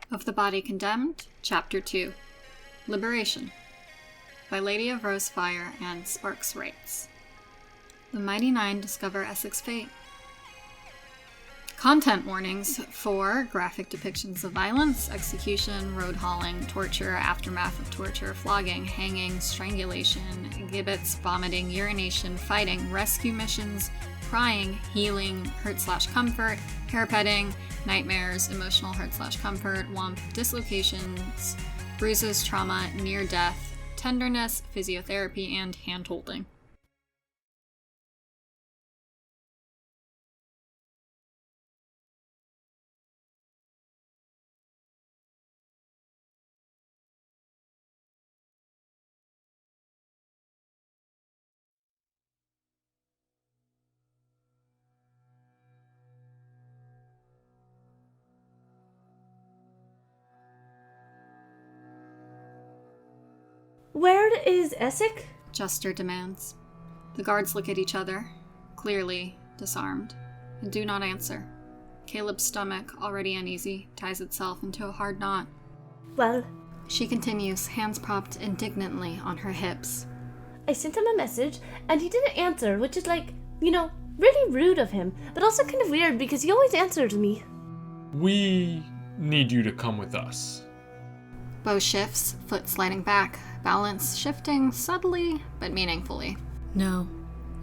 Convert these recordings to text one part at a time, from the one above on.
Of the Body Condemned, Chapter 2, Liberation, by ladyofrosefire and sparxwrites. The Mighty Nein discover Essek's fate. Content warnings for graphic depictions of violence, execution, road hauling, torture, aftermath of torture, flogging, hanging, strangulation, gibbets, vomiting, urination, fighting, rescue missions, crying, healing, hurt/comfort, hair petting, nightmares, emotional hurt/comfort, womp, dislocations, bruises, trauma, near death, tenderness, physiotherapy, and hand-holding. Where is Essek? Jester demands. The guards look at each other, clearly disarmed, and do not answer. Caleb's stomach, already uneasy, ties itself into a hard knot. Well, she continues, hands propped indignantly on her hips. I sent him a message, and he didn't answer, which is really rude of him, but also kind of weird because he always answers me. We need you to come with us. Bo shifts, foot sliding back, balance shifting subtly but meaningfully. No,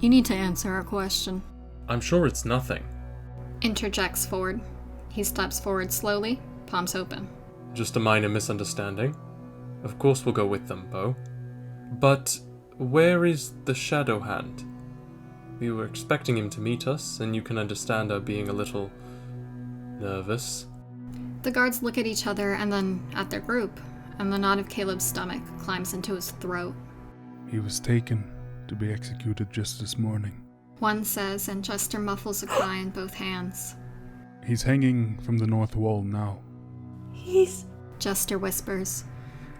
you need to answer a question. I'm sure it's nothing. Interjects forward. He steps forward slowly, palms open. Just a minor misunderstanding. Of course we'll go with them, Bo. But where is the Shadowhand? We were expecting him to meet us, and you can understand our being a little nervous. The guards look at each other and then at their group, and the knot of Caleb's stomach climbs into his throat. He was taken to be executed just this morning. One says, and Jester muffles a cry in both hands. He's hanging from the north wall now. Jester whispers.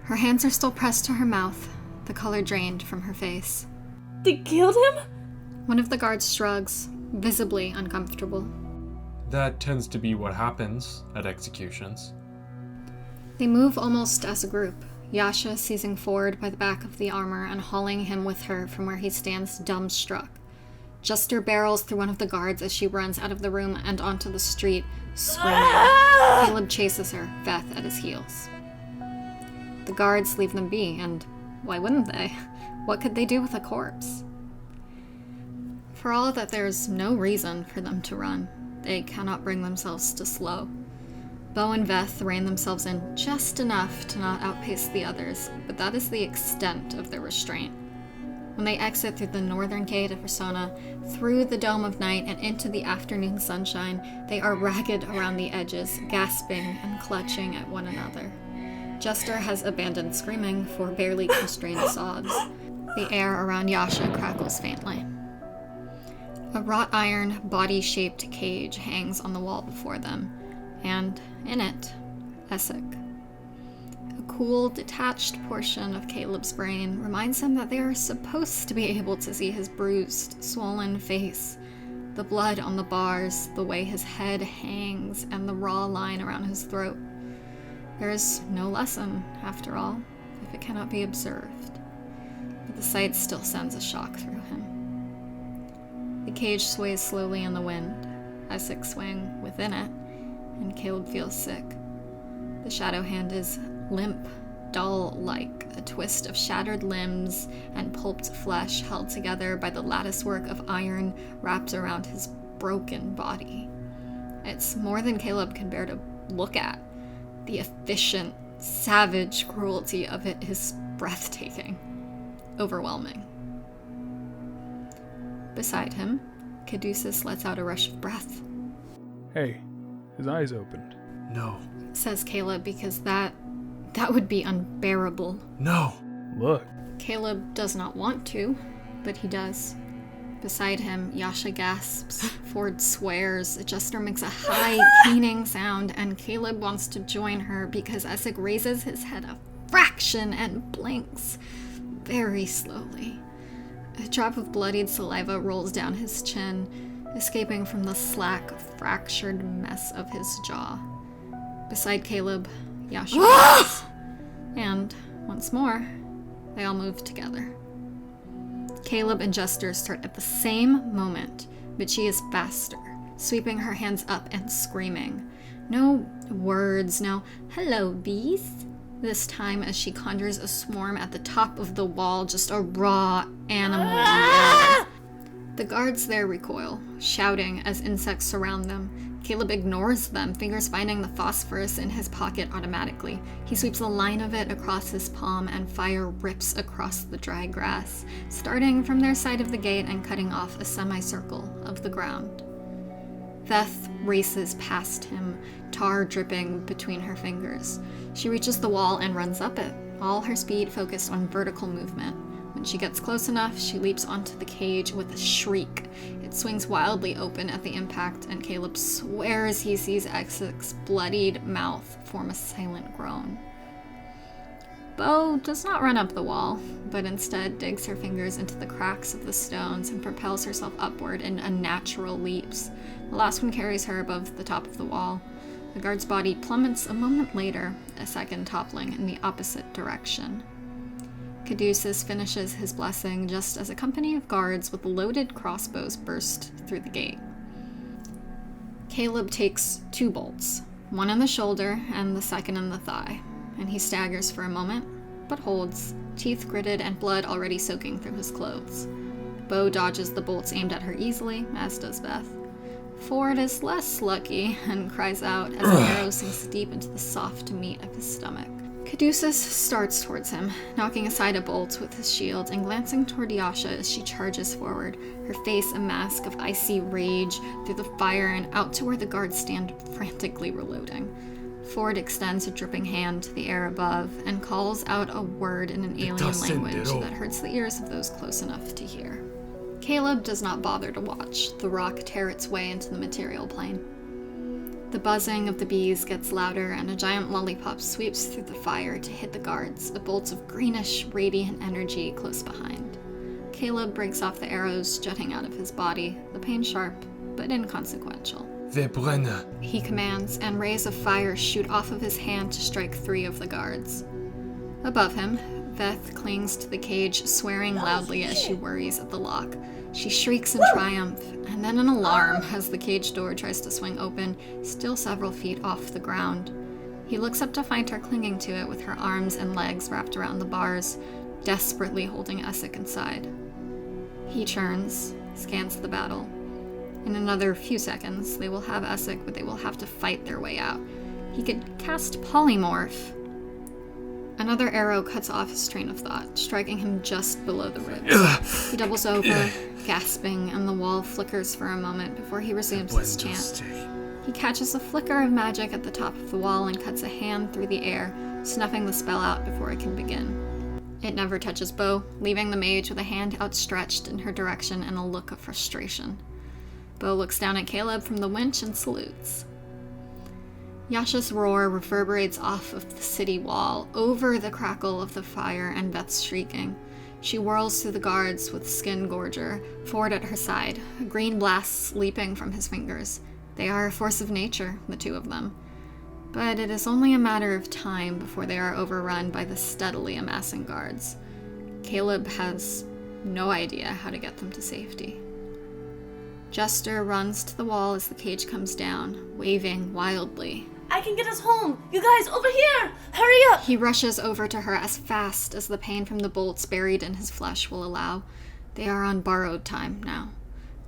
Her hands are still pressed to her mouth, the color drained from her face. They killed him? One of the guards shrugs, visibly uncomfortable. That tends to be what happens at executions. They move almost as a group, Yasha seizing forward by the back of the armor and hauling him with her from where he stands dumbstruck. Jester barrels through one of the guards as she runs out of the room and onto the street, screaming. Caleb chases her, Veth at his heels. The guards leave them be, and why wouldn't they? What could they do with a corpse? For all that there's no reason for them to run, they cannot bring themselves to slow. Bo and Veth rein themselves in just enough to not outpace the others, but that is the extent of their restraint. When they exit through the northern gate of Persona, through the dome of night and into the afternoon sunshine, they are ragged around the edges, gasping and clutching at one another. Jester has abandoned screaming for barely constrained sobs. The air around Yasha crackles faintly. A wrought iron, body-shaped cage hangs on the wall before them, and in it, Essek. A cool, detached portion of Caleb's brain reminds him that they are supposed to be able to see his bruised, swollen face, the blood on the bars, the way his head hangs, and the raw line around his throat. There is no lesson, after all, if it cannot be observed. But the sight still sends a shock through him. The cage sways slowly in the wind, Essek swaying within it, and Caleb feels sick. The Shadowhand is limp, doll-like, a twist of shattered limbs and pulped flesh held together by the latticework of iron wrapped around his broken body. It's more than Caleb can bear to look at. The efficient, savage cruelty of it is breathtaking, overwhelming. Beside him, Caduceus lets out a rush of breath. Hey, his eyes opened. No. Says Caleb, because that would be unbearable. No! Look. Caleb does not want to, but he does. Beside him, Yasha gasps, Ford swears, Jester makes a high, keening sound, and Caleb wants to join her because Essek raises his head a fraction and blinks, very slowly. A drop of bloodied saliva rolls down his chin, escaping from the slack, fractured mess of his jaw. Beside Caleb, Yasha moves. And, once more, they all move together. Caleb and Jester start at the same moment, but she is faster, sweeping her hands up and screaming. No words, no "hello, bees." This time as she conjures a swarm at the top of the wall, just a raw animal roar. The guards there recoil, shouting as insects surround them. Caleb ignores them, fingers finding the phosphorus in his pocket automatically. He sweeps a line of it across his palm and fire rips across the dry grass, starting from their side of the gate and cutting off a semicircle of the ground. Veth races past him, tar dripping between her fingers. She reaches the wall and runs up it, all her speed focused on vertical movement. When she gets close enough, she leaps onto the cage with a shriek. It swings wildly open at the impact, and Caleb swears he sees Essek's bloodied mouth form a silent groan. Bo does not run up the wall, but instead digs her fingers into the cracks of the stones and propels herself upward in unnatural leaps. The last one carries her above the top of the wall. The guard's body plummets a moment later, a second toppling in the opposite direction. Caduceus finishes his blessing just as a company of guards with loaded crossbows burst through the gate. Caleb takes 2 bolts, one in the shoulder and the second in the thigh, and he staggers for a moment, but holds, teeth gritted and blood already soaking through his clothes. Bo dodges the bolts aimed at her easily, as does Veth. Ford is less lucky and cries out as the arrow sinks deep into the soft meat of his stomach. Caduceus starts towards him, knocking aside a bolt with his shield and glancing toward Yasha as she charges forward, her face a mask of icy rage through the fire and out to where the guards stand frantically reloading. Ford extends a dripping hand to the air above and calls out a word in an alien language that hurts the ears of those close enough to hear. Caleb does not bother to watch the rock tear its way into the material plane. The buzzing of the bees gets louder, and a giant lollipop sweeps through the fire to hit the guards, a bolt of greenish, radiant energy close behind. Caleb breaks off the arrows jutting out of his body, the pain sharp, but inconsequential. Verbrenne! He commands, and rays of fire shoot off of his hand to strike 3 of the guards. Above him, Veth clings to the cage, swearing loudly as she worries at the lock. She shrieks in triumph, and then an alarm as the cage door tries to swing open, still several feet off the ground. He looks up to find her clinging to it with her arms and legs wrapped around the bars, desperately holding Essek inside. He turns, scans the battle. In another few seconds, they will have Essek, but they will have to fight their way out. He could cast Polymorph. Another arrow cuts off his train of thought, striking him just below the ribs. He doubles over, gasping, and the wall flickers for a moment before he resumes his chant. He catches a flicker of magic at the top of the wall and cuts a hand through the air, snuffing the spell out before it can begin. It never touches Bo, leaving the mage with a hand outstretched in her direction and a look of frustration. Bo looks down at Caleb from the winch and salutes. Yasha's roar reverberates off of the city wall, over the crackle of the fire and Veth's shrieking. She whirls through the guards with Skin Gorger, Ford at her side, green blasts leaping from his fingers. They are a force of nature, the 2 of them. But it is only a matter of time before they are overrun by the steadily amassing guards. Caleb has no idea how to get them to safety. Jester runs to the wall as the cage comes down, waving wildly. I can get us home! You guys, over here! Hurry up! He rushes over to her as fast as the pain from the bolts buried in his flesh will allow. They are on borrowed time now.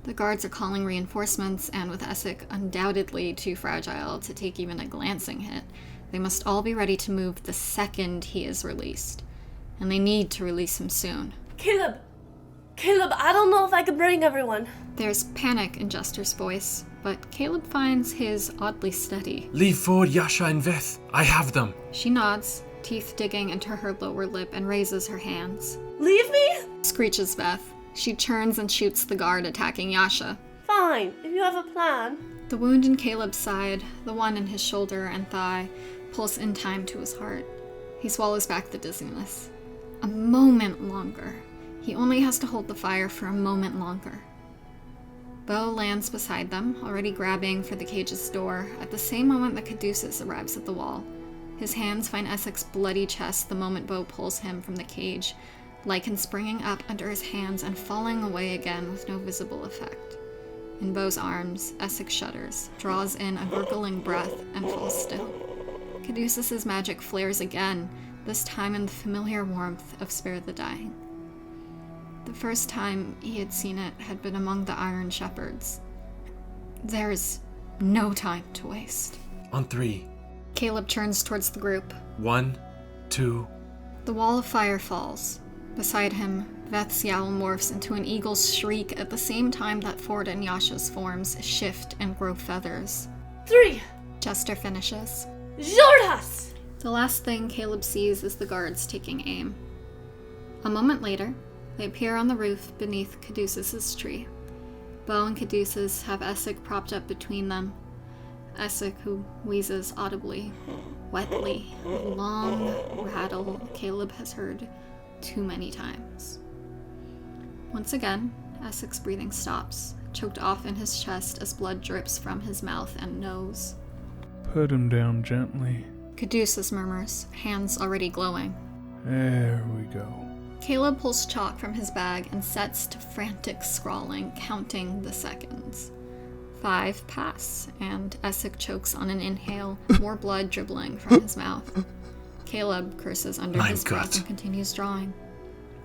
The guards are calling reinforcements, and with Essek undoubtedly too fragile to take even a glancing hit, they must all be ready to move the second he is released. And they need to release him soon. Caleb, I don't know if I can bring everyone. There's panic in Jester's voice, but Caleb finds his oddly steady. Leave forward Yasha and Veth. I have them. She nods, teeth digging into her lower lip, and raises her hands. Leave me? Screeches Veth. She turns and shoots the guard attacking Yasha. Fine, if you have a plan. The wound in Caleb's side, the one in his shoulder and thigh, pulse in time to his heart. He swallows back the dizziness. A moment longer. He only has to hold the fire for a moment longer. Bo lands beside them, already grabbing for the cage's door, at the same moment that Caduceus arrives at the wall. His hands find Essek's bloody chest the moment Bo pulls him from the cage, lichen springing up under his hands and falling away again with no visible effect. In Bo's arms, Essek shudders, draws in a gurgling breath, and falls still. Caduceus's magic flares again, this time in the familiar warmth of Spare the Dying. The first time he had seen it had been among the Iron Shepherds. There's no time to waste. On 3. Caleb turns towards the group. 1, 2. The wall of fire falls. Beside him, Veth's yowl morphs into an eagle's shriek at the same time that Ford and Yasha's forms shift and grow feathers. 3. Jester finishes. Xhorhas! The last thing Caleb sees is the guards taking aim. A moment later, they appear on the roof beneath Caduceus's tree. Bo and Caduceus have Essek propped up between them. Essek, who wheezes audibly, wetly, a long rattle Caleb has heard too many times. Once again, Essek's breathing stops, choked off in his chest as blood drips from his mouth and nose. Put him down gently. Caduceus murmurs, hands already glowing. There we go. Caleb pulls chalk from his bag and sets to frantic scrawling, counting the seconds. 5 pass, and Essek chokes on an inhale, more blood dribbling from his mouth. Caleb curses under Mein his breath Gott. and continues drawing.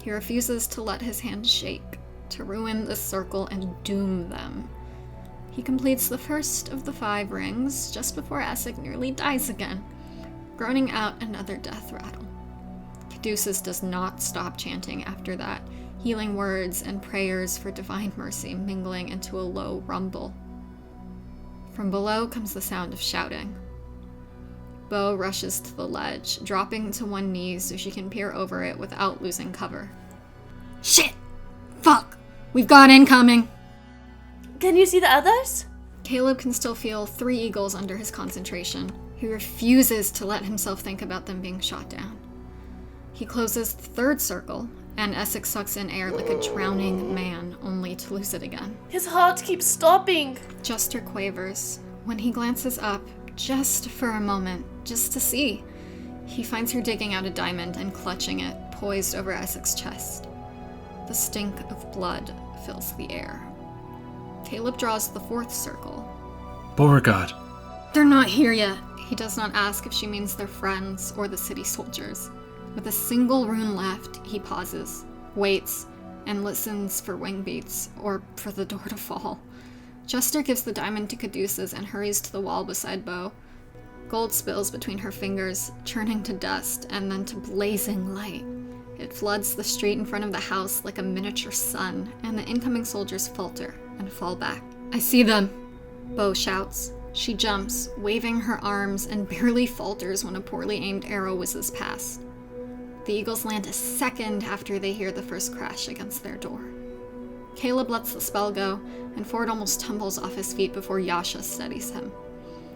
He refuses to let his hand shake, to ruin the circle and doom them. He completes the first of the 5 rings just before Essek nearly dies again, groaning out another death rattle. Caduceus does not stop chanting after that, healing words and prayers for divine mercy mingling into a low rumble. From below comes the sound of shouting. Bo rushes to the ledge, dropping to one knee so she can peer over it without losing cover. Shit! Fuck! We've got incoming! Can you see the others? Caleb can still feel 3 eagles under his concentration. He refuses to let himself think about them being shot down. He closes the 3rd circle, and Essek sucks in air like a drowning man, only to lose it again. His heart keeps stopping. Jester quavers. When he glances up, just for a moment, just to see, he finds her digging out a diamond and clutching it, poised over Essek's chest. The stink of blood fills the air. Caleb draws the 4th circle. Beauregard. They're not here yet. He does not ask if she means their friends or the city soldiers. With a single rune left, he pauses, waits, and listens for wing beats, or for the door to fall. Jester gives the diamond to Caduceus and hurries to the wall beside Bo. Gold spills between her fingers, churning to dust and then to blazing light. It floods the street in front of the house like a miniature sun, and the incoming soldiers falter and fall back. I see them, Bo shouts. She jumps, waving her arms, and barely falters when a poorly aimed arrow whizzes past. The eagles land a second after they hear the first crash against their door. Caleb lets the spell go, and Ford almost tumbles off his feet before Yasha steadies him.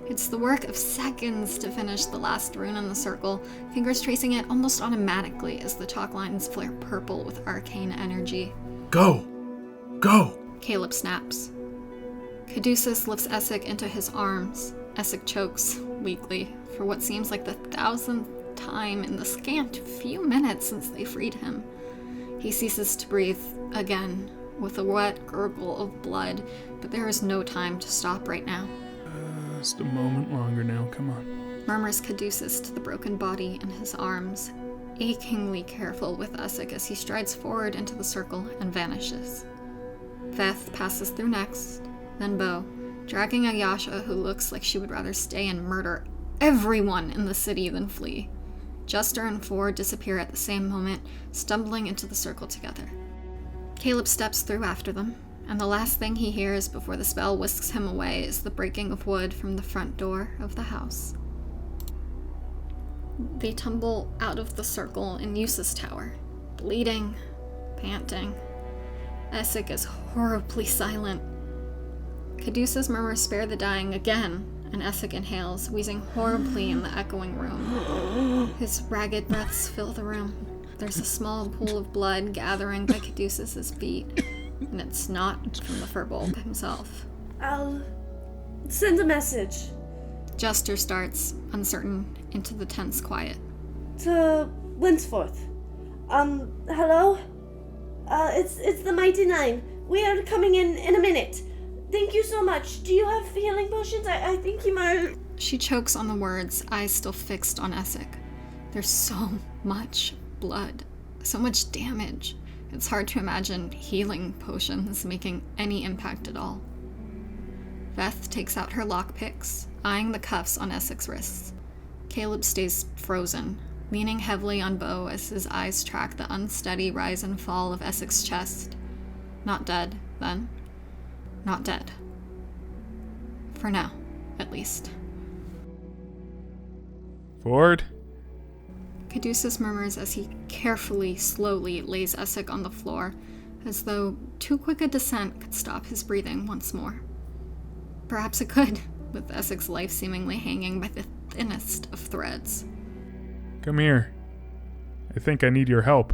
It's the work of seconds to finish the last rune in the circle, fingers tracing it almost automatically as the chalk lines flare purple with arcane energy. Go! Go! Caleb snaps. Caduceus lifts Essek into his arms. Essek chokes, weakly, for what seems like the 1,000th time in the scant few minutes since they freed him. He ceases to breathe again, with a wet gurgle of blood, but there is no time to stop right now. Just a moment longer now, come on. Murmurs Caduceus to the broken body in his arms, achingly careful with Essek as he strides forward into the circle and vanishes. Veth passes through next, then Bo, dragging a Yasha who looks like she would rather stay and murder everyone in the city than flee. Jester and Ford disappear at the same moment, stumbling into the circle together. Caleb steps through after them, and the last thing he hears before the spell whisks him away is the breaking of wood from the front door of the house. They tumble out of the circle in Yusa's tower, bleeding, panting. Essek is horribly silent. Caduceus murmurs "Spare the Dying" again, and Essek inhales, wheezing horribly in the echoing room. His ragged breaths fill the room. There's a small pool of blood gathering by Caduceus's feet, and it's not from the furbulb himself. I'll send a message. Jester starts, uncertain, into the tense quiet. To Winsforth. Hello? It's the Mighty Nein. We are coming in a minute. Thank you so much. Do you have healing potions? I think you might... She chokes on the words, eyes still fixed on Essek. There's so much blood, so much damage. It's hard to imagine healing potions making any impact at all. Veth takes out her lockpicks, eyeing the cuffs on Essek's wrists. Caleb stays frozen, leaning heavily on Bo as his eyes track the unsteady rise and fall of Essek's chest. Not dead, then. Not dead. For now, at least. Forward. Caduceus murmurs as he carefully, slowly lays Essek on the floor, as though too quick a descent could stop his breathing once more. Perhaps it could, with Essek's life seemingly hanging by the thinnest of threads. Come here. I think I need your help.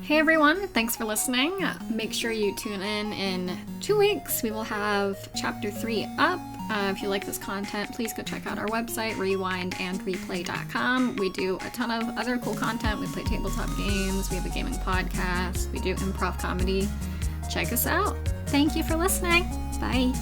Hey everyone, thanks for listening. Make sure you tune in 2 weeks. We will have Chapter 3 up. If you like this content, please go check out our website, rewindandreplay.com. We do a ton of other cool content. We play tabletop games, we have a gaming podcast, we do improv comedy. Check us out. Thank you for listening. Bye.